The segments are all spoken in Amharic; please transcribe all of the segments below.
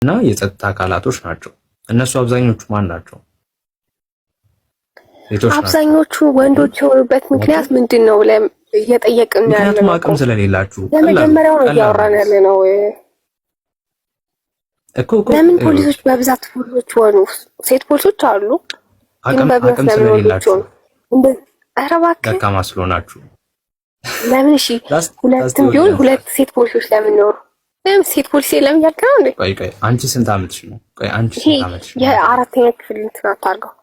እና የጸጥታ አካላቶች ናቸው። እነሱ አብዛኞቹ ማን ናቸው? አብዛኞቹ ወንዶች የሆኑበት ምክንያት ምንድነው? እየጠየቅን ያለው ምክንያቱም አቅም ስለሌላችሁ ለመጀመሪያው ነው እያወራን ያለ ነው እኮ። ለምን ፖሊሶች በብዛት ፖሊሶች ሆኑ? ሴት ፖሊሶች አሉ፣ ግን በብዛት ስለሌላችሁ እንደ አረባክ ደካማ ስለሆናችሁ ለምን? እሺ ሁለትም ቢሆን ሁለት ሴት ፖሊሶች ለምን ኖሩ? ለምን ሴት ፖሊስ የለም እያልክ ነው እንዴ? ቆይ አንቺ ስንት ዓመትሽ ነው? ቆይ አንቺ ስንት ዓመትሽ ነው? የአራተኛ ክፍል እንትን አታርገው።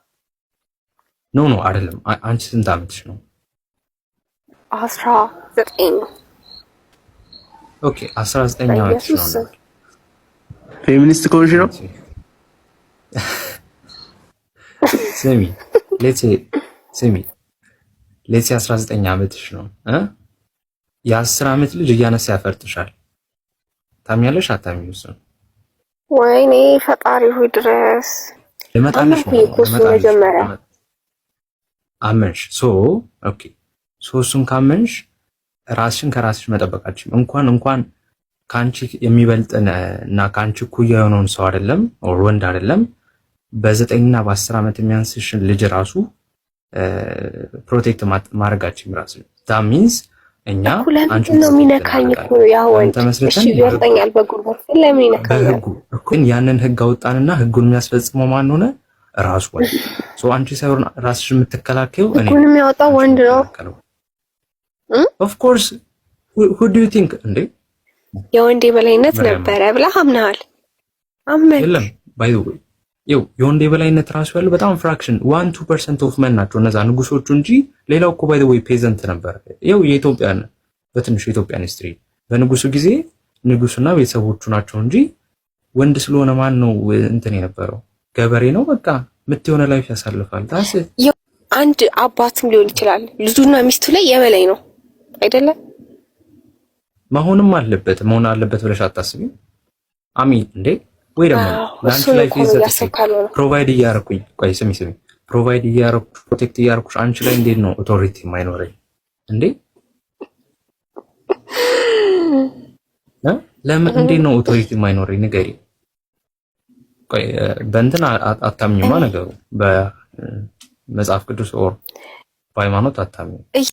ኖ አይደለም። አንቺ ስንት ዓመትሽ ነው? 19 ነው። ኦኬ 19 ዓመትሽ ነው። ፌሚኒስት ኮንሽ ነው? ስሚ ሌትስ 19 ዓመትሽ ነው የ10 ዓመት ልጅ እያነሳ ያፈርጥሻል። ታምኛለሽ አታምኚም? እሱ ወይኔ ፈጣሪ ሆይ ድረስ ለመጣልሽ ነው መጀመሪያ አመንሽ። ኦኬ እሱን ካመንሽ ራስሽን ከራስሽ መጠበቃችን እንኳን ካንቺ የሚበልጥን እና ካንቺ እኩያ የሆነውን ሰው አይደለም ወንድ አይደለም በ9 እና በ10 ዓመት የሚያንስሽን ልጅ ራሱ ፕሮቴክት ማድረጋችን ራስ that means እኛ አንቺ ነው የሚነካኝ እኮ ያው ወንድ እሺ ይወርጠኛል በጉልበት ለምን ይነካኛል? ግን ያንን ህግ አውጣንና ህጉን የሚያስፈጽመው ማን ሆነ? ራሱ ወንድ። አንቺ ሳይሆን ራስሽ የምትከላከዩ እኔ ህጉን የሚያወጣው ወንድ ነው። of course who do you think እንዴ የወንድ የበላይነት ነበረ ብለህ አምናል? የለም by the way የወንድ የበላይነት ራሱ ያለው በጣም ፍራክሽን 1-2% ኦፍ መን ናቸው እነዛ ንጉሶቹ እንጂ ሌላው እኮ by the way ፔዘንት ነበር። የኢትዮጵያን በትንሹ የኢትዮጵያን ሂስትሪ በንጉሱ ጊዜ ንጉሱና ቤተሰቦቹ ናቸው እንጂ ወንድ ስለሆነ ማን ነው እንትን የነበረው? ገበሬ ነው በቃ ምት የሆነ ላይፍ ያሳልፋል። ታስ አንድ አባትም ሊሆን ይችላል ልጁና ሚስቱ ላይ የበላይ ነው አይደለም? መሆን አለበት ብለሽ አታስቢም? አሚን እንዴ ወይ ደግሞ ላንቺ ላይ ፌዘት ፕሮቫይድ እያረኩኝ ቆይ ስሚ ፕሮቫይድ እያረኩ ፕሮቴክት እያረኩሽ አንቺ ላይ እንዴት ነው ኦቶሪቲ የማይኖረኝ እንዴ? ለምን እንዴት ነው ኦቶሪቲ የማይኖረኝ ንገሪ። ቆይ በእንትን አታምኝማ ነገሩ በመጽሐፍ ቅዱስ ኦር በሃይማኖት አታምኝ።